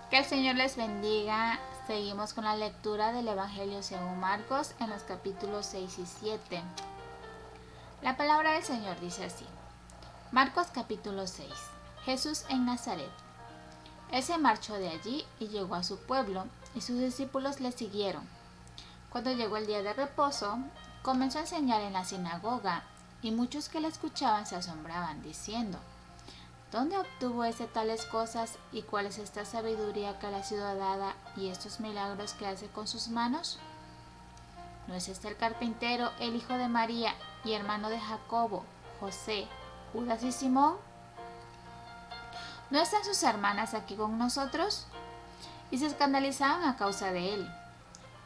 Que el Señor les bendiga. Seguimos con la lectura del Evangelio según Marcos en los capítulos 6 y 7. La palabra del Señor dice así. Marcos capítulo 6. Jesús en Nazaret. Él se marchó de allí y llegó a su pueblo, y sus discípulos le siguieron. Cuando llegó el día de reposo, comenzó a enseñar en la sinagoga, y muchos que le escuchaban se asombraban, diciendo: ¿Dónde obtuvo ese tales cosas y cuál es esta sabiduría que le ha sido dada y estos milagros que hace con sus manos? ¿No es este el carpintero, el hijo de María y hermano de Jacobo, José, Judas y Simón? ¿No están sus hermanas aquí con nosotros? Y se escandalizaban a causa de él.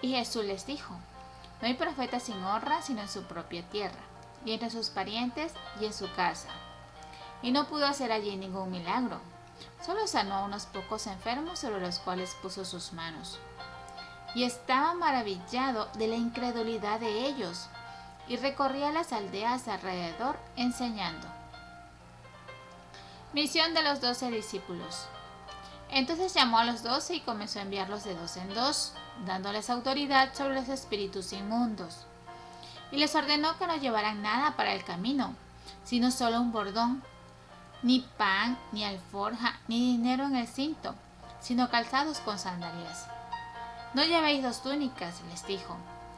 Y Jesús les dijo: No hay profeta sin honra sino en su propia tierra, y entre sus parientes y en su casa. Y no pudo hacer allí ningún milagro. Solo sanó a unos pocos enfermos sobre los cuales puso sus manos. Y estaba maravillado de la incredulidad de ellos, y recorría las aldeas alrededor enseñando. Misión de los 12 discípulos. Entonces llamó a los 12 y comenzó a enviarlos de dos en dos, dándoles autoridad sobre los espíritus inmundos. Y les ordenó que no llevaran nada para el camino, sino solo un bordón, ni pan, ni alforja, ni dinero en el cinto, sino calzados con sandalias. No llevéis 2 túnicas, les dijo,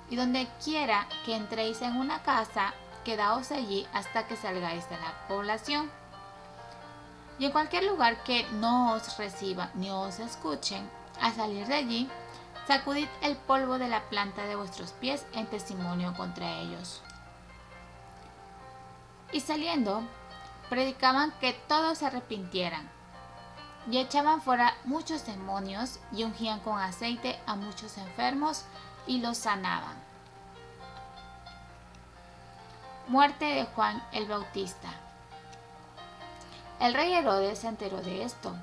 y donde quiera que entréis en una casa, quedaos allí hasta que salgáis de la población. Y en cualquier lugar que no os reciba ni os escuchen, al salir de allí, sacudid el polvo de la planta de vuestros pies en testimonio contra ellos. Y saliendo, predicaban que todos se arrepintieran, y echaban fuera muchos demonios, y ungían con aceite a muchos enfermos, y los sanaban. Muerte de Juan el Bautista. El rey Herodes se enteró de esto,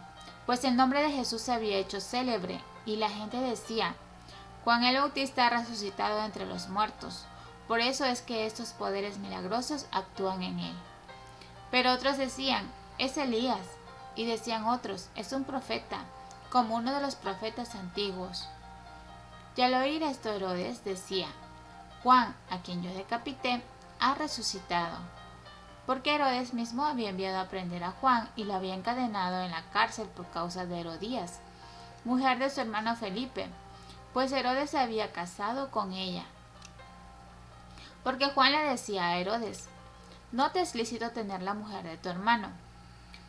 pues el nombre de Jesús se había hecho célebre, y la gente decía: Juan el Bautista ha resucitado entre los muertos, por eso es que estos poderes milagrosos actúan en él. Pero otros decían: es Elías, y decían otros: es un profeta, como uno de los profetas antiguos. Y al oír esto Herodes decía: Juan, a quien yo decapité, ha resucitado. Porque Herodes mismo había enviado a prender a Juan y lo había encadenado en la cárcel por causa de Herodías, mujer de su hermano Felipe, pues Herodes se había casado con ella. Porque Juan le decía a Herodes: no te es lícito tener la mujer de tu hermano.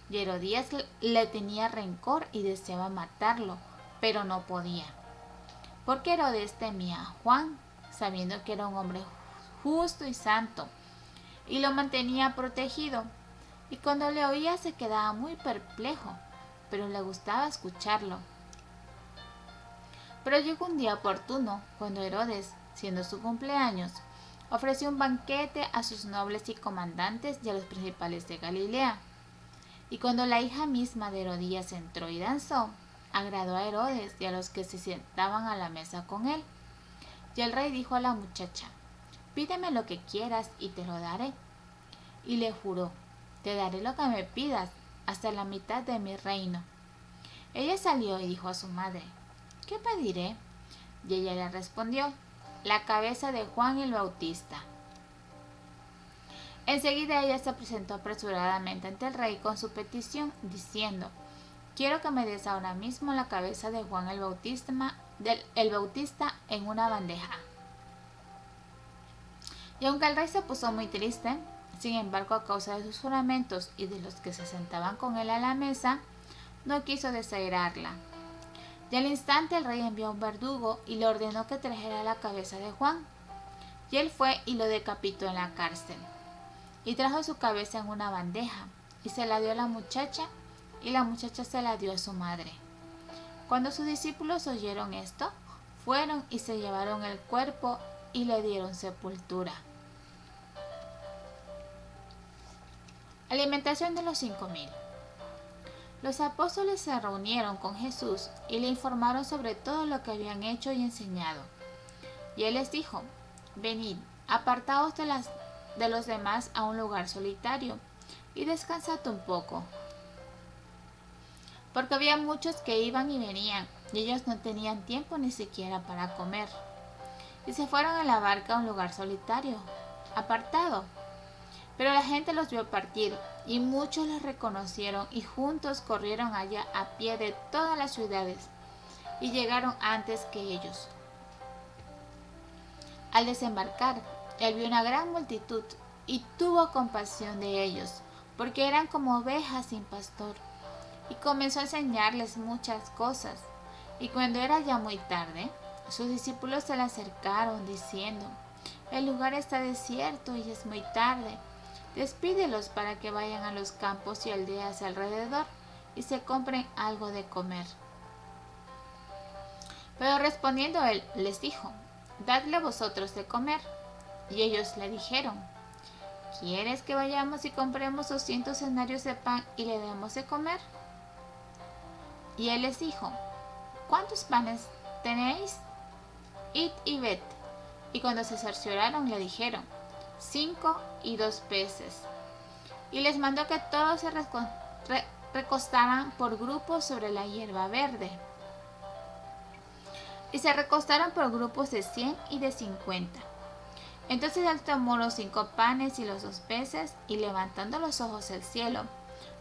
Y Herodías le tenía rencor y deseaba matarlo, pero no podía. Porque Herodes temía a Juan, sabiendo que era un hombre justo y santo, y lo mantenía protegido. Y cuando le oía se quedaba muy perplejo, pero le gustaba escucharlo. Pero llegó un día oportuno, cuando Herodes, siendo su cumpleaños, ofreció un banquete a sus nobles y comandantes y a los principales de Galilea. Y cuando la hija misma de Herodías entró y danzó, agradó a Herodes y a los que se sentaban a la mesa con él. Y el rey dijo a la muchacha: pídeme lo que quieras y te lo daré. Y le juró: te daré lo que me pidas, hasta la mitad de mi reino. Ella salió y dijo a su madre: ¿qué pediré? Y ella le respondió: la cabeza de Juan el Bautista. Enseguida ella se presentó apresuradamente ante el rey con su petición, diciendo: quiero que me des ahora mismo la cabeza de Juan el Bautista en una bandeja. Y aunque el rey se puso muy triste, sin embargo, a causa de sus juramentos y de los que se sentaban con él a la mesa, no quiso desairarla. Y al instante el rey envió a un verdugo y le ordenó que trajera la cabeza de Juan. Y él fue y lo decapitó en la cárcel. Y trajo su cabeza en una bandeja, y se la dio a la muchacha, y la muchacha se la dio a su madre. Cuando sus discípulos oyeron esto, fueron y se llevaron el cuerpo y le dieron sepultura. Alimentación de los 5.000. Los apóstoles se reunieron con Jesús y le informaron sobre todo lo que habían hecho y enseñado. Y él les dijo: venid, apartaos de los demás a un lugar solitario y descansad un poco, porque había muchos que iban y venían, y ellos no tenían tiempo ni siquiera para comer. Y se fueron en la barca a un lugar solitario, apartado. Pero la gente los vio partir, y muchos los reconocieron, y juntos corrieron allá a pie de todas las ciudades, y llegaron antes que ellos. Al desembarcar, él vio una gran multitud, y tuvo compasión de ellos, porque eran como ovejas sin pastor, y comenzó a enseñarles muchas cosas. Y cuando era ya muy tarde, sus discípulos se le acercaron, diciendo: el lugar está desierto y es muy tarde. Despídelos para que vayan a los campos y aldeas alrededor y se compren algo de comer. Pero respondiendo él, les dijo: dadle vosotros de comer. Y ellos le dijeron: ¿quieres que vayamos y compremos 200 denarios de pan y le demos de comer? Y él les dijo: ¿cuántos panes tenéis? Id y ved. Y cuando se cercioraron le dijeron: 5 y 2 peces. Y les mandó que todos se recostaran por grupos sobre la hierba verde. Y se recostaron por grupos de 100 y de 50. Entonces él tomó los 5 panes y los 2 peces, y levantando los ojos al cielo,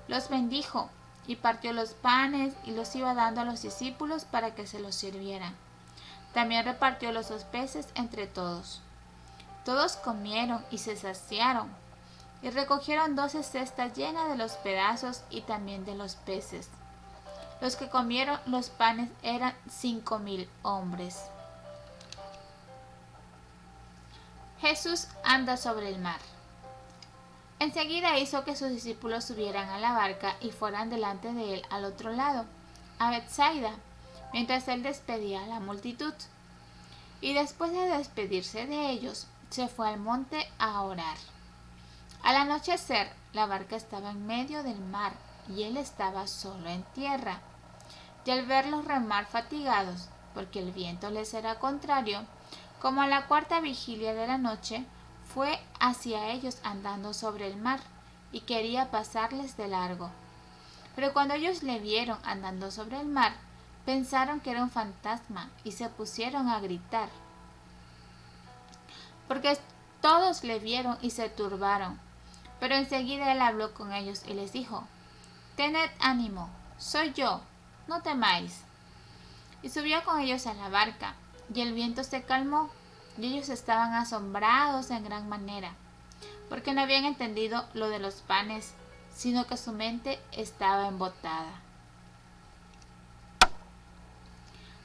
los bendijo, y partió los panes y los iba dando a los discípulos para que se los sirvieran. También repartió los 2 peces entre todos. Todos comieron y se saciaron, y recogieron 12 cestas llenas de los pedazos y también de los peces. Los que comieron los panes eran 5,000 hombres. Jesús anda sobre el mar. Enseguida hizo que sus discípulos subieran a la barca y fueran delante de él al otro lado, a Betsaida, mientras él despedía a la multitud. Y después de despedirse de ellos, se fue al monte a orar. Al anochecer, la barca estaba en medio del mar y él estaba solo en tierra. Y al verlos remar fatigados, porque el viento les era contrario, como a la 4ª vigilia de la noche, fue hacia ellos andando sobre el mar y quería pasarles de largo. Pero cuando ellos le vieron andando sobre el mar, pensaron que era un fantasma y se pusieron a gritar, porque todos le vieron y se turbaron. Pero enseguida él habló con ellos y les dijo: tened ánimo, soy yo, no temáis. Y subió con ellos a la barca, y el viento se calmó, y ellos estaban asombrados en gran manera, porque no habían entendido lo de los panes, sino que su mente estaba embotada.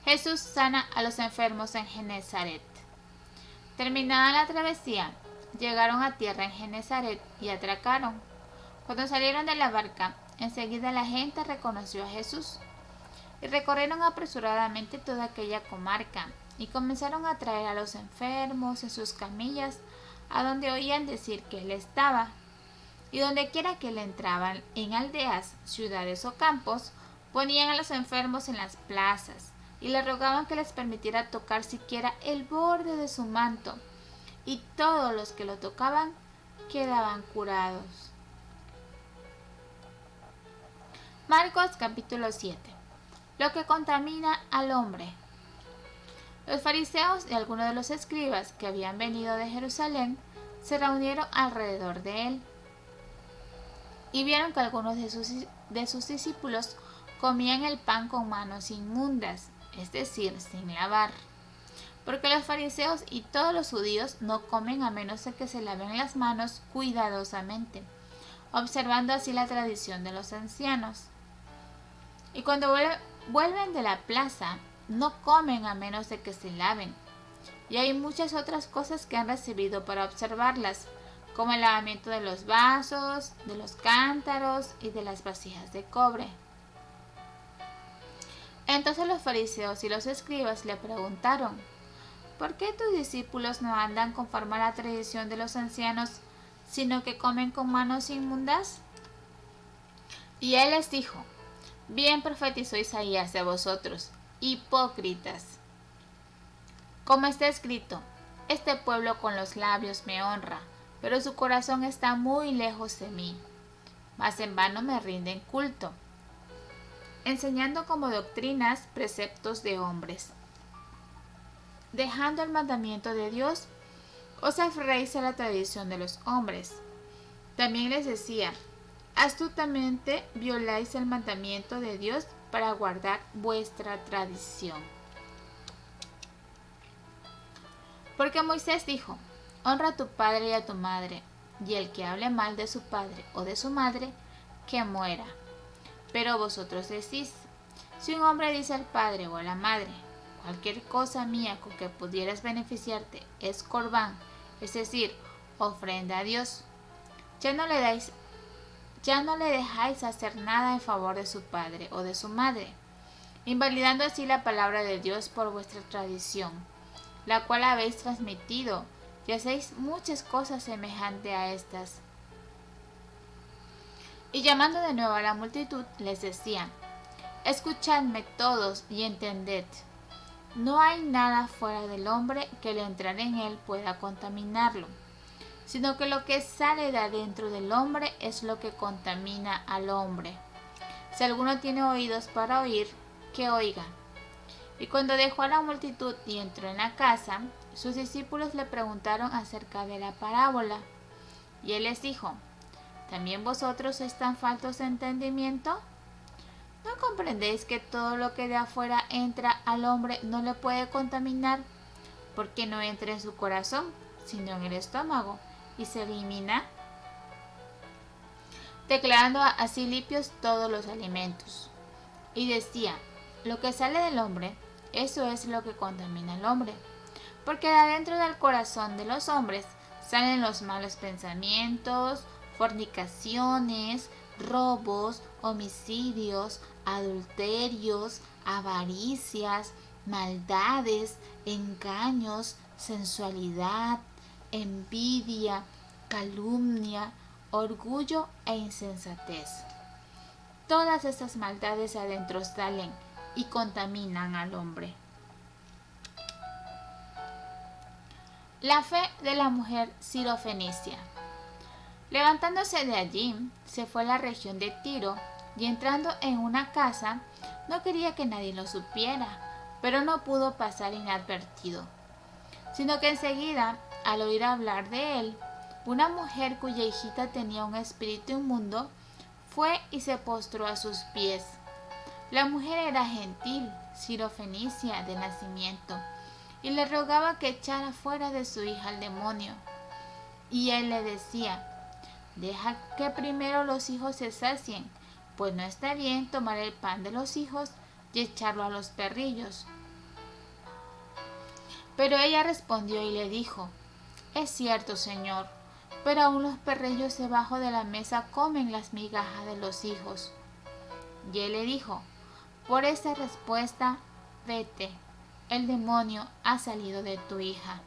Jesús sana a los enfermos en Genesaret. Terminada la travesía, llegaron a tierra en Genesaret y atracaron. Cuando salieron de la barca, enseguida la gente reconoció a Jesús. Y recorrieron apresuradamente toda aquella comarca, y comenzaron a traer a los enfermos en sus camillas, a donde oían decir que él estaba. Y donde quiera que él entraban, en aldeas, ciudades o campos, ponían a los enfermos en las plazas, y le rogaban que les permitiera tocar siquiera el borde de su manto, y todos los que lo tocaban quedaban curados. Marcos capítulo 7. Lo que contamina al hombre. Los fariseos y algunos de los escribas que habían venido de Jerusalén se reunieron alrededor de él, y vieron que algunos de sus discípulos comían el pan con manos inmundas, es decir, sin lavar. Porque los fariseos y todos los judíos no comen a menos de que se laven las manos cuidadosamente, observando así la tradición de los ancianos. Y cuando vuelven de la plaza, no comen a menos de que se laven. Y hay muchas otras cosas que han recibido para observarlas, como el lavamiento de los vasos, de los cántaros y de las vasijas de cobre. Entonces los fariseos y los escribas le preguntaron: ¿por qué tus discípulos no andan conforme a la tradición de los ancianos, sino que comen con manos inmundas? Y él les dijo: bien profetizó Isaías de vosotros, hipócritas. Como está escrito: este pueblo con los labios me honra, pero su corazón está muy lejos de mí, mas en vano me rinden culto. enseñando como doctrinas preceptos de hombres. Dejando el mandamiento de Dios, os aferréis a la tradición de los hombres. También les decía, astutamente violáis el mandamiento de Dios para guardar vuestra tradición. Porque Moisés dijo, honra a tu padre y a tu madre, y el que hable mal de su padre o de su madre, que muera. Pero vosotros decís, si un hombre dice al padre o a la madre, cualquier cosa mía con que pudieras beneficiarte es corbán, es decir, ofrenda a Dios, ya no le dejáis hacer nada en favor de su padre o de su madre, invalidando así la palabra de Dios por vuestra tradición, la cual habéis transmitido, y hacéis muchas cosas semejantes a estas. Y llamando de nuevo a la multitud, les decía, escuchadme todos y entended. No hay nada fuera del hombre que al entrar en él pueda contaminarlo, sino que lo que sale de adentro del hombre es lo que contamina al hombre. Si alguno tiene oídos para oír, que oiga. Y cuando dejó a la multitud y entró en la casa, sus discípulos le preguntaron acerca de la parábola. Y él les dijo, ¿también vosotros sois tan faltos de entendimiento? ¿No comprendéis que todo lo que de afuera entra al hombre no le puede contaminar, porque no entra en su corazón, sino en el estómago, y se elimina? Declarando así limpios todos los alimentos. Y decía, lo que sale del hombre, eso es lo que contamina al hombre, porque de adentro del corazón de los hombres salen los malos pensamientos, fornicaciones, robos, homicidios, adulterios, avaricias, maldades, engaños, sensualidad, envidia, calumnia, orgullo e insensatez. Todas estas maldades adentro salen y contaminan al hombre. La fe de la mujer sirofenicia. Levantándose de allí, se fue a la región de Tiro, y entrando en una casa, no quería que nadie lo supiera, pero no pudo pasar inadvertido, sino que enseguida, al oír hablar de él, una mujer cuya hijita tenía un espíritu inmundo, fue y se postró a sus pies. La mujer era gentil, sirofenicia de nacimiento, y le rogaba que echara fuera de su hija al demonio. Y él le decía, deja que primero los hijos se sacien, pues no está bien tomar el pan de los hijos y echarlo a los perrillos. Pero ella respondió y le dijo, es cierto, Señor, pero aún los perrillos debajo de la mesa comen las migajas de los hijos. Y él le dijo, por esa respuesta, vete, el demonio ha salido de tu hija.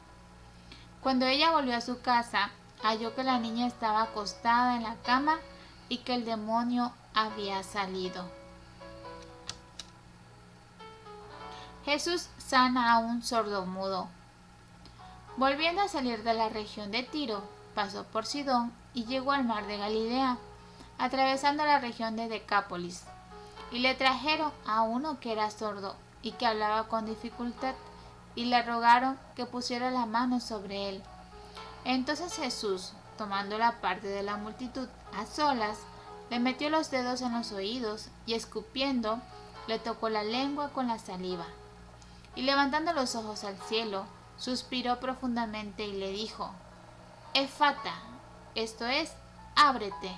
Cuando ella volvió a su casa, halló que la niña estaba acostada en la cama y que el demonio había salido. Jesús sana a un sordomudo. Volviendo a salir de la región de Tiro, pasó por Sidón y llegó al mar de Galilea, atravesando la región de Decápolis. Y le trajeron a uno que era sordo y que hablaba con dificultad, y le rogaron que pusiera la mano sobre él. Entonces Jesús, tomando la parte de la multitud a solas, le metió los dedos en los oídos y escupiendo, le tocó la lengua con la saliva. Y levantando los ojos al cielo, suspiró profundamente y le dijo, Efata, esto es, ábrete.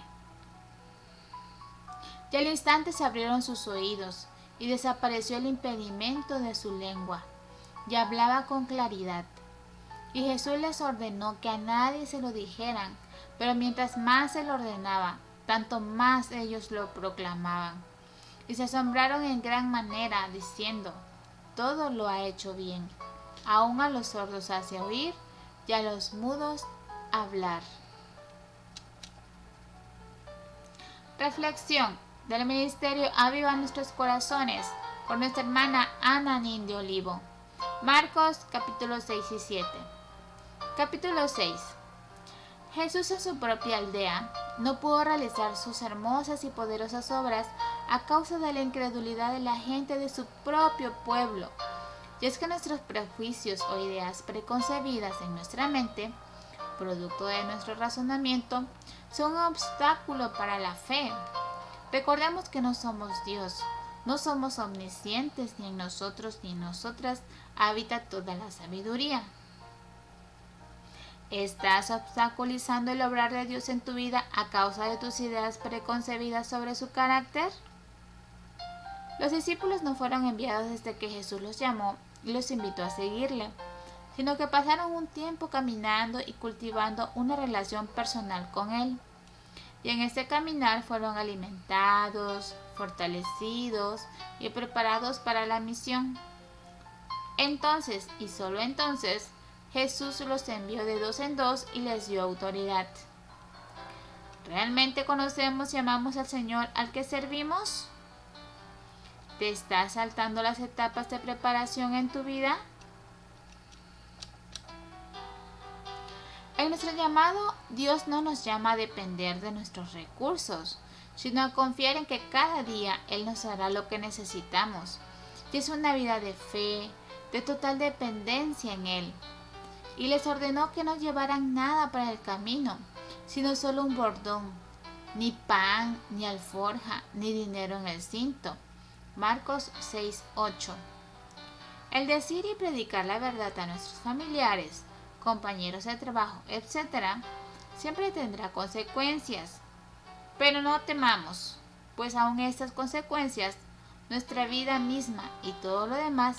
Y al instante se abrieron sus oídos, y desapareció el impedimento de su lengua, y hablaba con claridad. Y Jesús les ordenó que a nadie se lo dijeran, pero mientras más se lo ordenaba, tanto más ellos lo proclamaban. Y se asombraron en gran manera, diciendo, todo lo ha hecho bien. Aún a los sordos hace oír, y a los mudos hablar. Reflexión del ministerio Aviva Nuestros Corazones, por nuestra hermana Ana Nin de Olivo. Marcos capítulos 6 y 7. Capítulo 6. Jesús en su propia aldea no pudo realizar sus hermosas y poderosas obras a causa de la incredulidad de la gente de su propio pueblo. Y es que nuestros prejuicios o ideas preconcebidas en nuestra mente, producto de nuestro razonamiento, son un obstáculo para la fe. Recordemos que no somos Dios, no somos omniscientes, ni en nosotros ni en nosotras habita toda la sabiduría. ¿Estás obstaculizando el obrar de Dios en tu vida a causa de tus ideas preconcebidas sobre su carácter? Los discípulos no fueron enviados desde que Jesús los llamó y los invitó a seguirle, sino que pasaron un tiempo caminando y cultivando una relación personal con Él. Y en este caminar fueron alimentados, fortalecidos y preparados para la misión. Entonces, y solo entonces, Jesús los envió de dos en dos y les dio autoridad. ¿Realmente conocemos y amamos al Señor al que servimos? ¿Te estás saltando las etapas de preparación en tu vida? En nuestro llamado, Dios no nos llama a depender de nuestros recursos, sino a confiar en que cada día Él nos hará lo que necesitamos. Y es una vida de fe, de total dependencia en Él. Y les ordenó que no llevaran nada para el camino, sino solo un bordón, ni pan, ni alforja, ni dinero en el cinto. Marcos 6:8. El decir y predicar la verdad a nuestros familiares, compañeros de trabajo, etc., siempre tendrá consecuencias. Pero no temamos, pues aun estas consecuencias, nuestra vida misma y todo lo demás,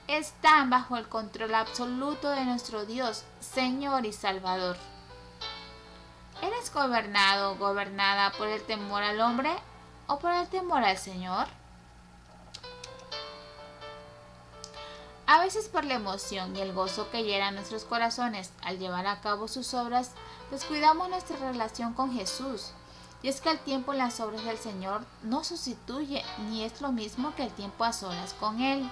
están bajo el control absoluto de nuestro Dios, Señor y Salvador. ¿Eres gobernado o gobernada por el temor al hombre o por el temor al Señor? A veces por la emoción y el gozo que llena nuestros corazones al llevar a cabo sus obras, descuidamos nuestra relación con Jesús. Y es que el tiempo en las obras del Señor no sustituye ni es lo mismo que el tiempo a solas con Él.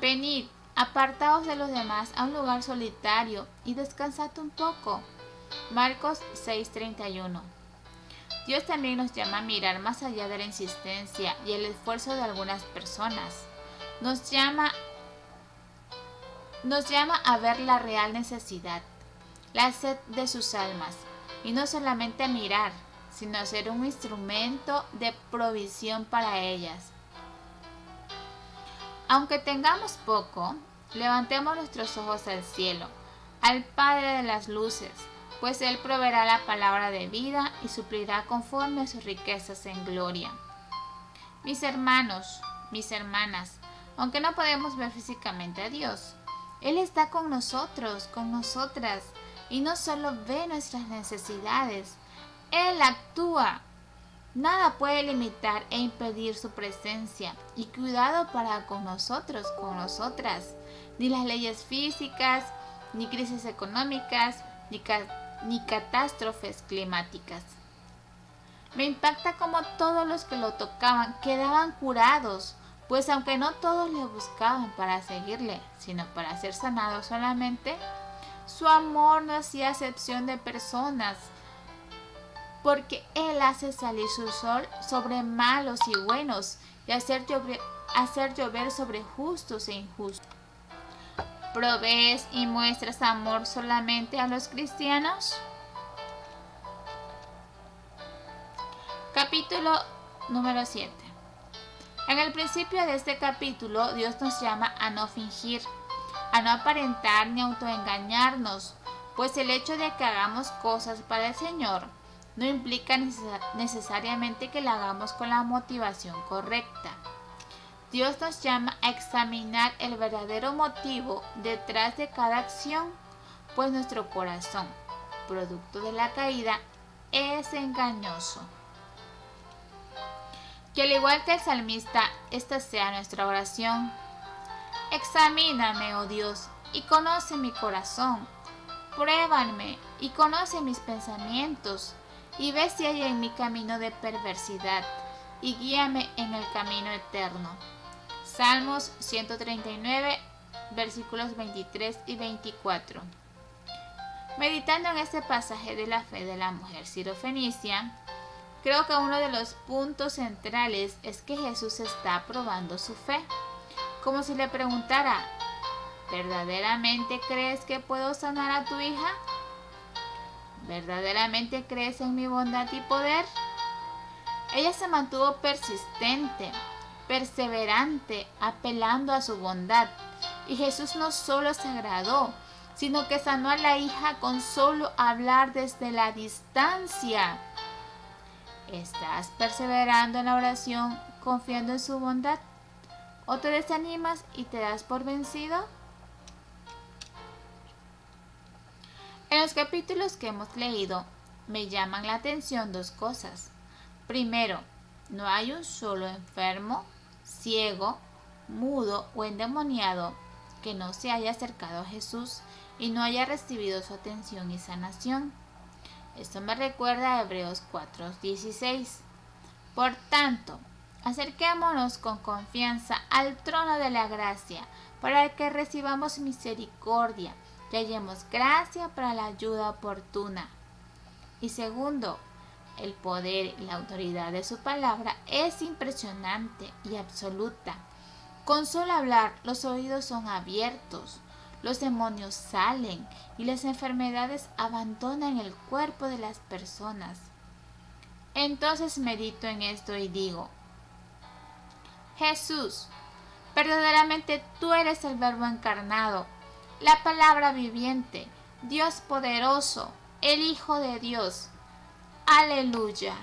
Venid, apartaos de los demás a un lugar solitario y descansad un poco. Marcos 6:31. Dios también nos llama a mirar más allá de la insistencia y el esfuerzo de algunas personas. Nos llama a ver la real necesidad, la sed de sus almas, y no solamente a mirar, sino a ser un instrumento de provisión para ellas. Aunque tengamos poco, levantemos nuestros ojos al cielo, al Padre de las luces, pues Él proveerá la palabra de vida y suplirá conforme a sus riquezas en gloria. Mis hermanos, mis hermanas, aunque no podemos ver físicamente a Dios, Él está con nosotros, con nosotras, y no solo ve nuestras necesidades, Él actúa. Nada puede limitar e impedir su presencia y cuidado para con nosotros, con nosotras. Ni las leyes físicas, ni crisis económicas, ni catástrofes climáticas. Me impacta cómo todos los que lo tocaban quedaban curados, pues aunque no todos le buscaban para seguirle, sino para ser sanados solamente, su amor no hacía acepción de personas, porque Él hace salir su sol sobre malos y buenos y hacer llover sobre justos e injustos. ¿Provees y muestras amor solamente a los cristianos? Capítulo número 7. En el principio de este capítulo, Dios nos llama a no fingir, a no aparentar ni autoengañarnos, pues el hecho de que hagamos cosas para el Señor no implica necesariamente que la hagamos con la motivación correcta. Dios nos llama a examinar el verdadero motivo detrás de cada acción, pues nuestro corazón, producto de la caída, es engañoso. Que al igual que el salmista, esta sea nuestra oración. Examíname, oh Dios, y conoce mi corazón. Pruébame y conoce mis pensamientos, y ve si hay en mi camino de perversidad, y guíame en el camino eterno. Salmos 139, versículos 23 y 24. Meditando en este pasaje de la fe de la mujer sirofenicia, Creo que uno de los puntos centrales es que Jesús está probando su fe, como si le preguntara, ¿verdaderamente crees que puedo sanar a tu hija? ¿Verdaderamente crees en mi bondad y poder? Ella se mantuvo persistente, perseverante, apelando a su bondad, y Jesús no solo se agradó, sino que sanó a la hija con solo hablar desde la distancia. ¿Estás perseverando en la oración, confiando en su bondad? ¿O te desanimas y te das por vencido? En los capítulos que hemos leído, me llaman la atención dos cosas. Primero, no hay un solo enfermo, ciego, mudo o endemoniado que no se haya acercado a Jesús y no haya recibido su atención y sanación. Esto me recuerda a Hebreos 4:16. Por tanto, acerquémonos con confianza al trono de la gracia para que recibamos misericordia y hallemos gracia para la ayuda oportuna. Y segundo, el poder y la autoridad de su palabra es impresionante y absoluta. Con solo hablar, los oídos son abiertos, los demonios salen y las enfermedades abandonan el cuerpo de las personas. Entonces medito en esto y digo, Jesús, verdaderamente tú eres el Verbo encarnado, la palabra viviente, Dios poderoso, el Hijo de Dios. Aleluya.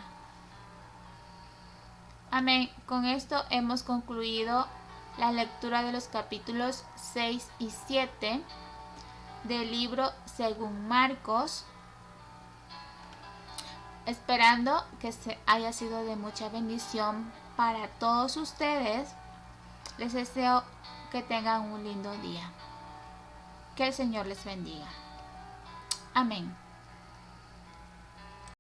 Amén. Con esto hemos concluido la lectura de los capítulos 6 y 7 del libro según Marcos, esperando que haya sido de mucha bendición para todos ustedes. Les deseo que tengan un lindo día. Que el Señor les bendiga. Amén.